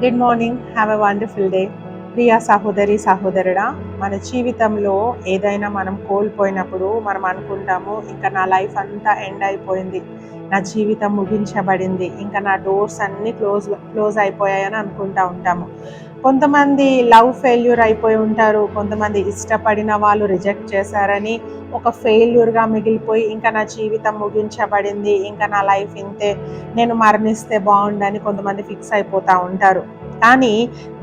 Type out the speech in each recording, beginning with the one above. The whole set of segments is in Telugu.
Good morning, have a wonderful day. ప్రియ సహోదరి సహోదరుడా, మన జీవితంలో ఏదైనా మనం కోల్పోయినప్పుడు మనం అనుకుంటాము, ఇంకా నా లైఫ్ అంతా ఎండ్ అయిపోయింది, నా జీవితం ముగించబడింది, ఇంకా నా డోర్స్ అన్నీ క్లోజ్ అయిపోయాయని అనుకుంటా ఉంటాము. కొంతమంది లవ్ ఫెయిల్యూర్ అయిపోయి ఉంటారు, కొంతమంది ఇష్టపడిన వాళ్ళు రిజెక్ట్ చేశారని ఒక ఫెయిల్యూర్గా మిగిలిపోయి ఇంకా నా జీవితం ముగించబడింది, ఇంకా నా లైఫ్ ఇంతే, నేను మరణిస్తే బాగుండని కొంతమంది ఫిక్స్ అయిపోతూ ఉంటారు. కానీ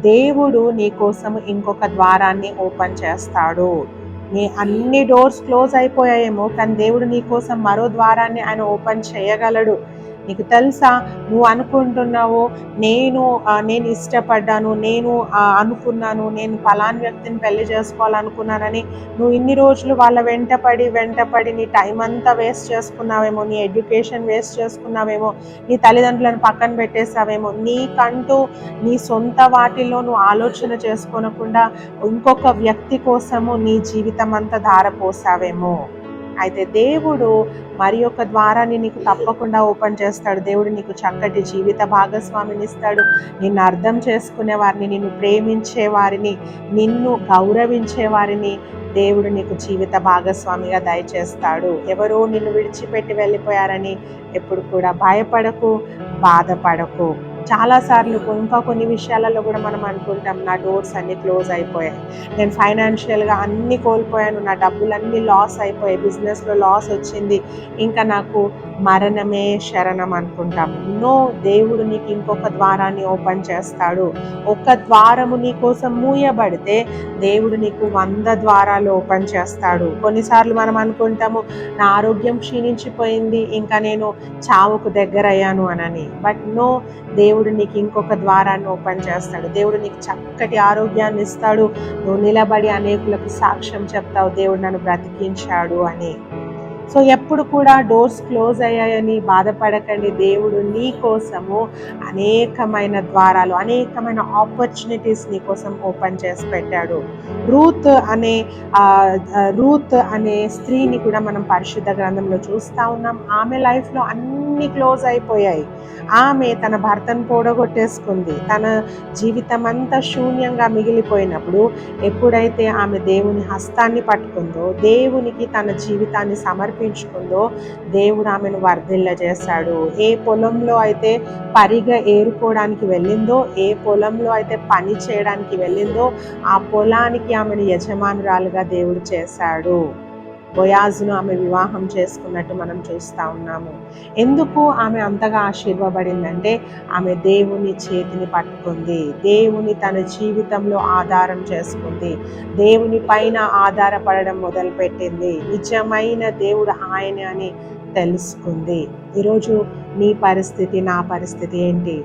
దేవుడు నీ కోసం ఇంకొక ద్వారాన్ని ఓపెన్ చేస్తాడు. నీ అన్ని డోర్స్ క్లోజ్ అయిపోయాయేమో, కానీ దేవుడు నీ కోసం మరో ద్వారాన్ని ఆయన ఓపెన్ చేయగలడు. నీకు తెలుసా, నువ్వు అనుకుంటున్నావు, నేను ఇష్టపడ్డాను, నేను అనుకున్నాను, నేను ఫలాని వ్యక్తిని పెళ్లి చేసుకోవాలనుకున్నానని నువ్వు ఇన్ని రోజులు వాళ్ళ వెంటపడి నీ టైం అంతా వేస్ట్ చేసుకున్నావేమో, నీ ఎడ్యుకేషన్ వేస్ట్ చేసుకున్నావేమో, నీ తల్లిదండ్రులను పక్కన పెట్టేసావేమో, నీకంటూ నీ సొంత వాటిల్లో నువ్వు ఆలోచన చేసుకోనకుండా ఇంకొక వ్యక్తి కోసము నీ జీవితం అంతా ధారపోసావేమో. అయితే దేవుడు మరి ఒక ద్వారాన్ని నీకు తప్పకుండా ఓపెన్ చేస్తాడు. దేవుడు నీకు చక్కటి జీవిత భాగస్వామిని ఇస్తాడు. నిన్ను అర్థం చేసుకునే వారిని, నిన్ను ప్రేమించే వారిని, నిన్ను గౌరవించే వారిని దేవుడు నీకు జీవిత భాగస్వామిగా దయచేస్తాడు. ఎవరో నిన్ను విడిచిపెట్టి వెళ్ళిపోయారని ఎప్పుడు కూడా భయపడకు, బాధపడకు. చాలాసార్లు ఇంకా కొన్ని విషయాలలో కూడా మనం అనుకుంటాం, నా డోర్స్ అన్నీ క్లోజ్ అయిపోయాయి, నేను ఫైనాన్షియల్గా అన్నీ కోల్పోయాను, నా డబ్బులన్నీ లాస్ అయిపోయాయి, బిజినెస్లో లాస్ వచ్చింది, ఇంకా నాకు మరణమే శరణం అనుకుంటాము. నో, దేవుడు నీకు ఇంకొక ద్వారాన్ని ఓపెన్ చేస్తాడు. ఒక ద్వారము నీ కోసం మూయబడితే దేవుడు నీకు 100 ద్వారాలు ఓపెన్ చేస్తాడు. కొన్నిసార్లు మనం అనుకుంటాము, నా ఆరోగ్యం క్షీణించిపోయింది, ఇంకా నేను చావుకు దగ్గరయ్యాను అనని. బట్ నో, దేవుడు నీకు ఇంకొక ద్వారాన్ని ఓపెన్ చేస్తాడు. దేవుడు నీకు చక్కటి ఆరోగ్యాన్ని ఇస్తాడు. నువ్వు నిలబడి అనేకులకు సాక్ష్యం చెప్తావు, దేవుడు నన్ను బ్రతికించాడు అని. సో ఎప్పుడు కూడా డోర్స్ క్లోజ్ అయ్యాయని బాధపడకండి. దేవుడు నీ కోసము అనేకమైన ద్వారాలు, అనేకమైన ఆపర్చునిటీస్ నీ కోసం ఓపెన్ చేసి పెట్టాడు. రూత్ అనే స్త్రీని కూడా మనం పరిశుద్ధ గ్రంథంలో చూస్తూ ఉన్నాం. ఆమె లైఫ్లో అన్నీ క్లోజ్ అయిపోయాయి. ఆమె తన భర్తను పోడగొట్టేసుకుంది. తన జీవితం అంతా శూన్యంగా మిగిలిపోయినప్పుడు ఎప్పుడైతే ఆమె దేవుని హస్తాన్ని పట్టుకుందో, దేవునికి తన జీవితాన్ని సమర్పించుకుందో, దేవుడు ఆమెను వర్ధిల్ల చేశాడు. ఏ పొలంలో అయితే పరిగె ఏరుకోవడానికి వెళ్ళిందో, ఏ పొలంలో అయితే పని చేయడానికి వెళ్ళిందో, ఆ పొలానికి ఆమెను యజమానురాలుగా దేవుడు చేశాడు. బోయాజును ఆమె వివాహం చేసుకున్నట్టు మనం చూస్తూ ఉన్నాము. ఎందుకు ఆమె అంతగా ఆశీర్వబడిందంటే, ఆమె దేవుని చేతిని పట్టుకుంది, దేవుని తన జీవితంలో ఆధారం చేసుకుంది, దేవుని పైన ఆధారపడడం మొదలుపెట్టింది, నిజమైన దేవుడు ఆయన అని తెలుసుకుంది. ఈరోజు నీ పరిస్థితి, నా పరిస్థితి ఏంటి?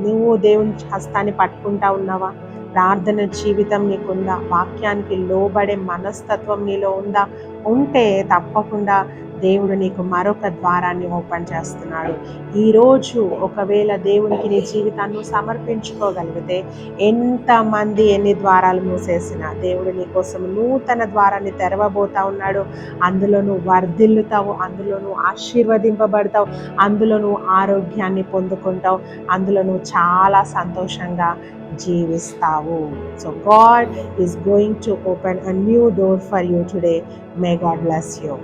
నువ్వు దేవుని హస్తాన్ని పట్టుకుంటా ఉన్నావా? ప్రార్థన జీవితం నీకుందా? వాక్యానికి లోబడే మనస్తత్వం నీలో ఉందా? ఉంటే తప్పకుండా దేవుడు నీకు మరొక ద్వారాన్ని ఓపెన్ చేస్తున్నాడు. ఈరోజు ఒకవేళ దేవునికి నీ జీవితాన్ని సమర్పించుకోగలిగితే, ఎంతమంది ఎన్ని ద్వారాలు మూసేసినా దేవుడు నీ కోసం నూతన ద్వారాన్ని తెరవబోతా ఉన్నాడు. అందులో నువ్వు వర్ధిల్లుతావు, అందులో నువ్వు ఆశీర్వదింపబడతావు, అందులో నువ్వు ఆరోగ్యాన్ని పొందుకుంటావు, అందులో నువ్వు చాలా సంతోషంగా జీవిస్తావు. So God is going to open a new door for you today. May God bless you.